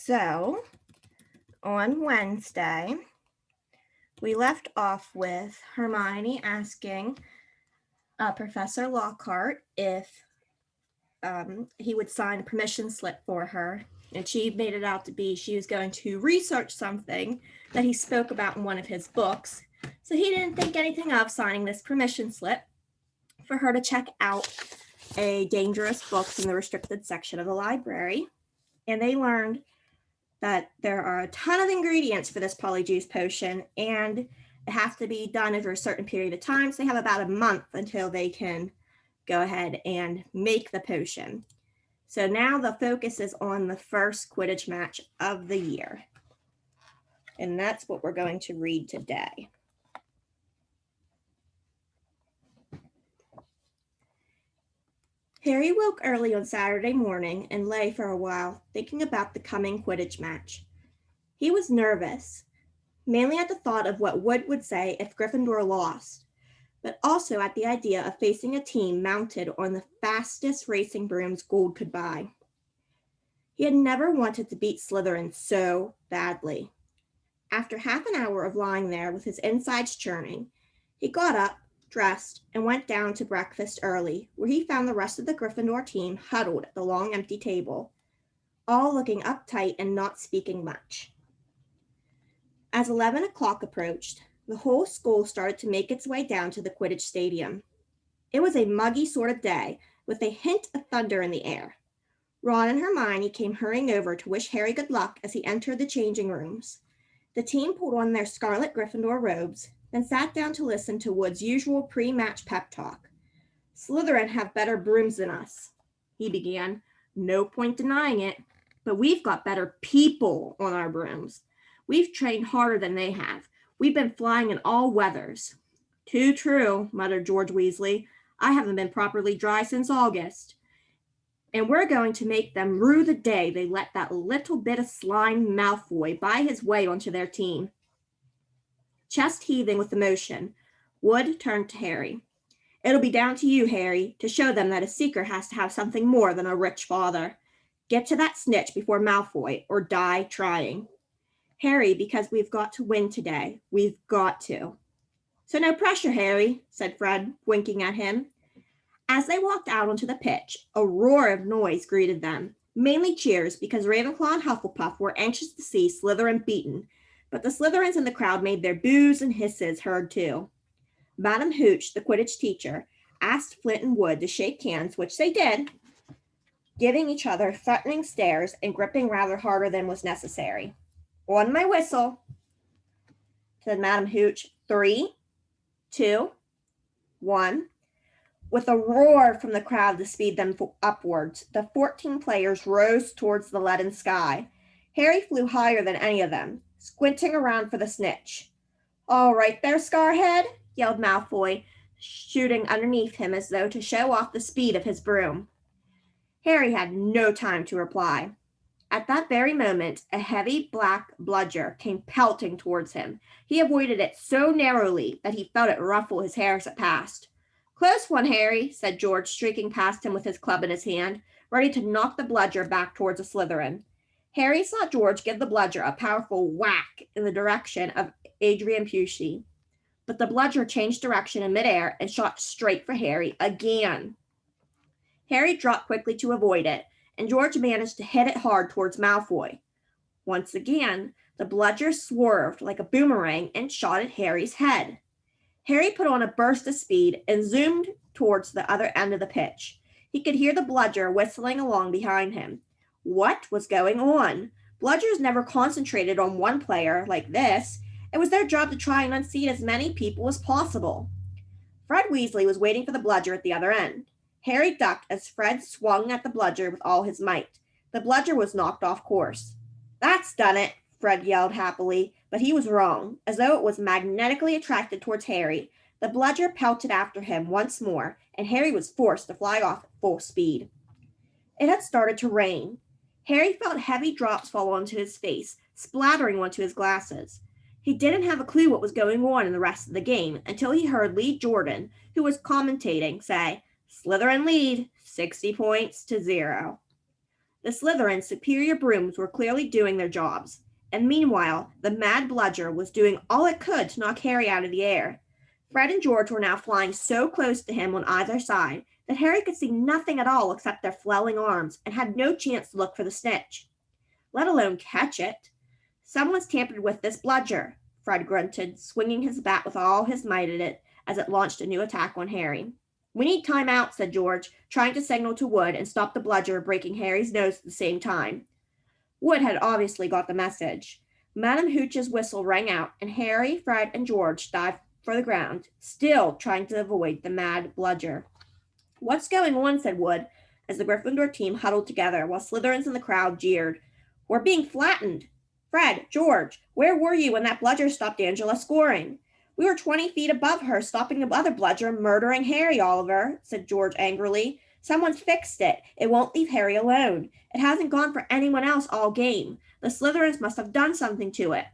So on Wednesday, we left off with Hermione asking Professor Lockhart if he would sign a permission slip for her. And she made it out to be she was going to research something that he spoke about in one of his books. So he didn't think anything of signing this permission slip for her to check out a dangerous books in the restricted section of the library. And they learned that there are a ton of ingredients for this polyjuice potion, and it has to be done over a certain period of time. So they have about a month until they can go ahead and make the potion. So now the focus is on the first Quidditch match of the year. And that's what we're going to read today. Harry woke early on Saturday morning and lay for a while thinking about the coming Quidditch match. He was nervous, mainly at the thought of what Wood would say if Gryffindor lost, but also at the idea of facing a team mounted on the fastest racing brooms gold could buy. He had never wanted to beat Slytherin so badly. After half an hour of lying there with his insides churning, he got up, dressed, and went down to breakfast early, where he found the rest of the Gryffindor team huddled at the long empty table, all looking uptight and not speaking much. As 11 o'clock approached, the whole school started to make its way down to the Quidditch stadium. It was a muggy sort of day, with a hint of thunder in the air. Ron and Hermione came hurrying over to wish Harry good luck as he entered the changing rooms. The team pulled on their scarlet Gryffindor robes, then sat down to listen to Wood's usual pre-match pep talk. "Slytherin have better brooms than us," he began. "No point denying it, but we've got better people on our brooms. We've trained harder than they have. We've been flying in all weathers." "Too true," muttered George Weasley. "I haven't been properly dry since August. And we're going to make them rue the day they let that little bit of slime Malfoy buy his way onto their team." Chest heaving with emotion, Wood turned to Harry. "It'll be down to you, Harry, to show them that a seeker has to have something more than a rich father. Get to that snitch before Malfoy, or die trying. Harry, because we've got to win today. We've got to." "So no pressure, Harry," said Fred, winking at him. As they walked out onto the pitch, a roar of noise greeted them, mainly cheers, because Ravenclaw and Hufflepuff were anxious to see Slytherin beaten, but the Slytherins in the crowd made their boos and hisses heard too. Madam Hooch, the Quidditch teacher, asked Flint and Wood to shake hands, which they did, giving each other threatening stares and gripping rather harder than was necessary. "On my whistle," said Madam Hooch. 3, 2, 1. With a roar from the crowd to speed them upwards, the 14 players rose towards the leaden sky. Harry flew higher than any of them, squinting around for the snitch. "All right there, Scarhead," yelled Malfoy, shooting underneath him as though to show off the speed of his broom. Harry had no time to reply. At that very moment, a heavy black bludger came pelting towards him. He avoided it so narrowly that he felt it ruffle his hair as it passed. "Close one, Harry," said George, streaking past him with his club in his hand, ready to knock the bludger back towards a Slytherin. Harry saw George give the bludger a powerful whack in the direction of Adrian Pusey, but the bludger changed direction in midair and shot straight for Harry again. Harry dropped quickly to avoid it, and George managed to hit it hard towards Malfoy. Once again, the bludger swerved like a boomerang and shot at Harry's head. Harry put on a burst of speed and zoomed towards the other end of the pitch. He could hear the bludger whistling along behind him. What was going on? Bludgers never concentrated on one player like this. It was their job to try and unseat as many people as possible. Fred Weasley was waiting for the bludger at the other end. Harry ducked as Fred swung at the bludger with all his might. The bludger was knocked off course. "That's done it," Fred yelled happily, but he was wrong. As though it was magnetically attracted towards Harry, the bludger pelted after him once more, and Harry was forced to fly off at full speed. It had started to rain. Harry felt heavy drops fall onto his face, splattering onto his glasses. He didn't have a clue what was going on in the rest of the game until he heard Lee Jordan, who was commentating, say, "Slytherin lead, 60 points to 0. The Slytherin's superior brooms were clearly doing their jobs, and meanwhile, the mad bludger was doing all it could to knock Harry out of the air. Fred and George were now flying so close to him on either side that Harry could see nothing at all except their flailing arms and had no chance to look for the snitch, let alone catch it. Someone's tampered with this bludger, Fred grunted, swinging his bat with all his might at it as it launched a new attack on Harry. We need time out, said George, trying to signal to Wood and stop the bludger breaking Harry's nose at the same time. Wood had obviously got the message. Madam Hooch's whistle rang out, and Harry, Fred, and George dived for the ground, still trying to avoid the mad bludger. What's going on? Said Wood, as the Gryffindor team huddled together while Slytherins in the crowd jeered. We're being flattened. Fred, George, where were you when that bludger stopped Angela scoring? We were 20 feet above her, stopping the other bludger, murdering Harry, Oliver, said George angrily. Someone's fixed it. It won't leave Harry alone. It hasn't gone for anyone else all game. The Slytherins must have done something to it.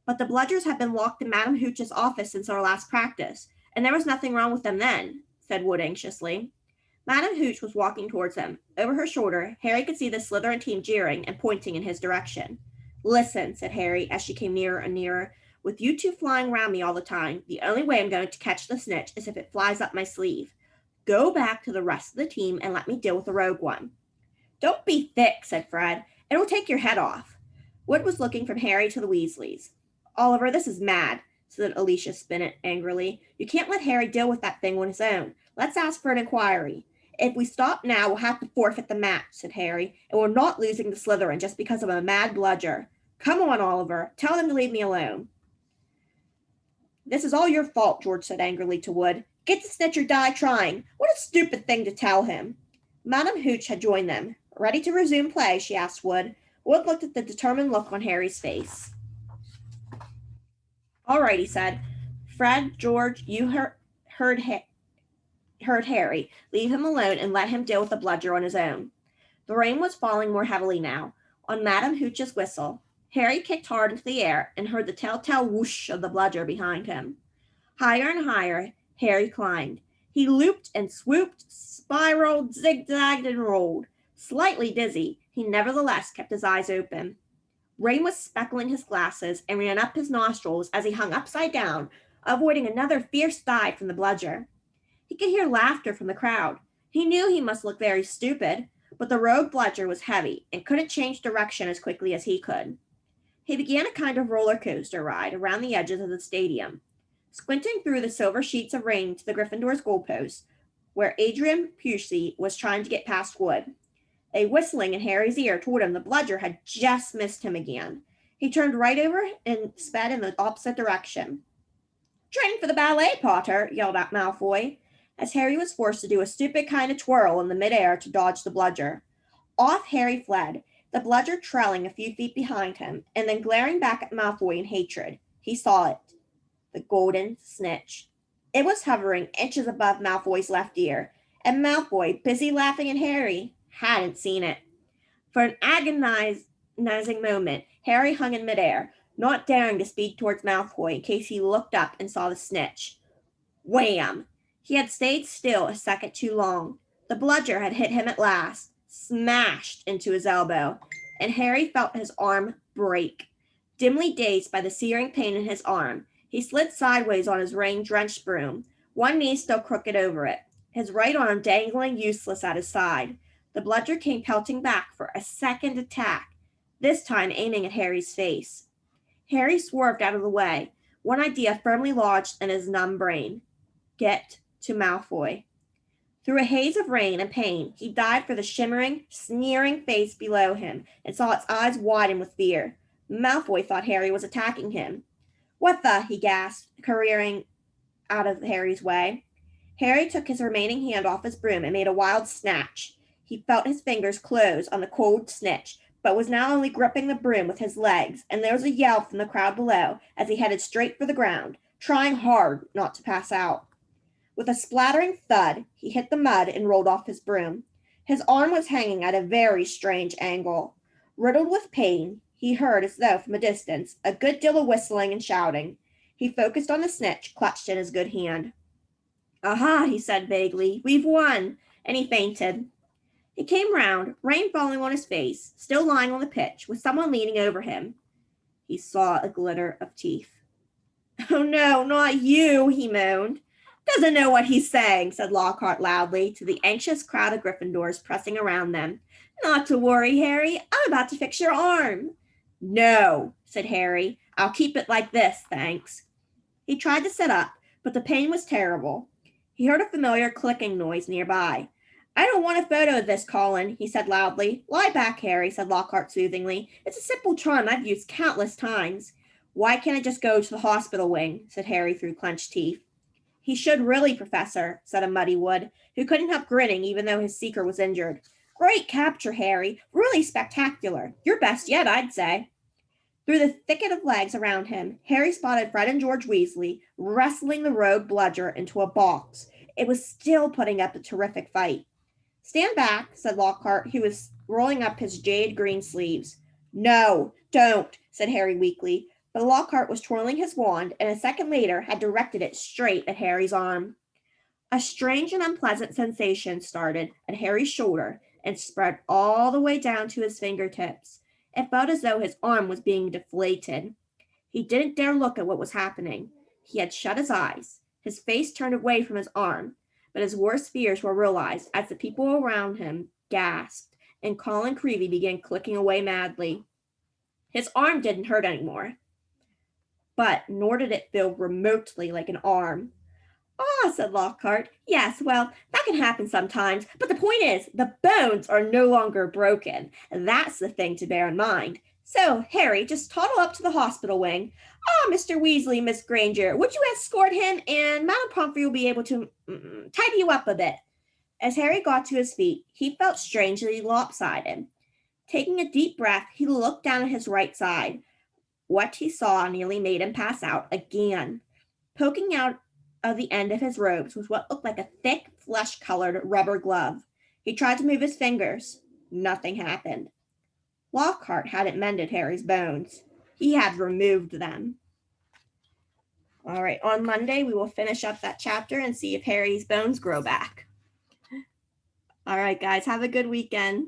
But the bludgers have been locked in Madam Hooch's office since our last practice, and there was nothing wrong with them then, said Wood anxiously. Madam Hooch was walking towards them. Over her shoulder, Harry could see the Slytherin team jeering and pointing in his direction. Listen, said Harry as she came nearer and nearer. With you two flying round me all the time, the only way I'm going to catch the snitch is if it flies up my sleeve. Go back to the rest of the team and let me deal with the rogue one. Don't be thick, said Fred. It'll take your head off. Wood was looking from Harry to the Weasleys. Oliver, this is mad, said Alicia Spinnet angrily. You can't let Harry deal with that thing on his own. Let's ask for an inquiry. If we stop now, we'll have to forfeit the match, said Harry, and we're not losing to Slytherin just because of a mad bludger. Come on, Oliver. Tell them to leave me alone. This is all your fault, George said angrily to Wood. Get the snitch or die trying. What a stupid thing to tell him. Madam Hooch had joined them. Ready to resume play, she asked Wood. Wood looked at the determined look on Harry's face. All right, he said. Fred, George, you heard Harry. Leave him alone and let him deal with the bludger on his own. The rain was falling more heavily now. On Madam Hooch's whistle, Harry kicked hard into the air and heard the telltale whoosh of the bludger behind him. Higher and higher, Harry climbed. He looped and swooped, spiraled, zigzagged, and rolled. Slightly dizzy, he nevertheless kept his eyes open. Rain was speckling his glasses and ran up his nostrils as he hung upside down, avoiding another fierce dive from the bludger. He could hear laughter from the crowd. He knew he must look very stupid, but the rogue bludger was heavy and couldn't change direction as quickly as he could. He began a kind of roller coaster ride around the edges of the stadium, squinting through the silver sheets of rain to the Gryffindor's goalpost, where Adrian Pusey was trying to get past Wood. A whistling in Harry's ear told him the bludger had just missed him again. He turned right over and sped in the opposite direction. Training for the ballet, Potter, yelled out Malfoy, as Harry was forced to do a stupid kind of twirl in the midair to dodge the bludger. Off Harry fled, the bludger trailing a few feet behind him, and then glaring back at Malfoy in hatred. He saw it. The golden snitch. It was hovering inches above Malfoy's left ear, and Malfoy, busy laughing at Harry, hadn't seen it. For an agonizing moment, Harry hung in midair, not daring to speed towards Malfoy in case he looked up and saw the snitch. Wham! He had stayed still a second too long. The bludger had hit him at last, smashed into his elbow, and Harry felt his arm break. Dimly dazed by the searing pain in his arm, he slid sideways on his rain-drenched broom, one knee still crooked over it, his right arm dangling useless at his side. The bludger came pelting back for a second attack, this time aiming at Harry's face. Harry swerved out of the way, one idea firmly lodged in his numb brain. Get to Malfoy. Through a haze of rain and pain, he dived for the shimmering, sneering face below him and saw its eyes widen with fear. Malfoy thought Harry was attacking him. What the? He gasped, careering out of Harry's way. Harry took his remaining hand off his broom and made a wild snatch. He felt his fingers close on the cold snitch, but was now only gripping the broom with his legs, and there was a yell from the crowd below as he headed straight for the ground, trying hard not to pass out. With a splattering thud, he hit the mud and rolled off his broom. His arm was hanging at a very strange angle. Riddled with pain, he heard, as though from a distance, a good deal of whistling and shouting. He focused on the snitch clutched in his good hand. Aha, he said vaguely, we've won, and he fainted. He came round, rain falling on his face, still lying on the pitch, with someone leaning over him. He saw a glitter of teeth. Oh no, not you, he moaned. Doesn't know what he's saying, said Lockhart loudly to the anxious crowd of Gryffindors pressing around them. Not to worry, Harry. I'm about to fix your arm. No, said Harry. I'll keep it like this, thanks. He tried to sit up, but the pain was terrible. He heard a familiar clicking noise nearby. I don't want a photo of this, Colin, he said loudly. Lie back, Harry, said Lockhart soothingly. It's a simple charm I've used countless times. Why can't I just go to the hospital wing, said Harry through clenched teeth. He should really, Professor, said a Muddy Wood, who couldn't help grinning even though his seeker was injured. Great capture, Harry. Really spectacular. Your best yet, I'd say. Through the thicket of legs around him, Harry spotted Fred and George Weasley wrestling the rogue bludger into a box. It was still putting up a terrific fight. Stand back, said Lockhart, who was rolling up his jade green sleeves. No, don't, said Harry weakly, but Lockhart was twirling his wand and a second later had directed it straight at Harry's arm. A strange and unpleasant sensation started at Harry's shoulder and spread all the way down to his fingertips. It felt as though his arm was being deflated. He didn't dare look at what was happening. He had shut his eyes, his face turned away from his arm, but his worst fears were realized as the people around him gasped and Colin Creevey began clicking away madly. His arm didn't hurt anymore, but nor did it feel remotely like an arm. Ah, said Lockhart. Yes, well, that can happen sometimes, but the point is, the bones are no longer broken. That's the thing to bear in mind. So, Harry, just toddle up to the hospital wing. Ah, Mr. Weasley, Miss Granger, would you escort him, and Madame Pomfrey will be able to tidy you up a bit. As Harry got to his feet, he felt strangely lopsided. Taking a deep breath, he looked down at his right side. What he saw nearly made him pass out again. Poking out of the end of his robes was what looked like a thick, flesh-colored rubber glove. He tried to move his fingers. Nothing happened. Lockhart hadn't mended Harry's bones. He had removed them. All right, on Monday, we will finish up that chapter and see if Harry's bones grow back. All right, guys, have a good weekend.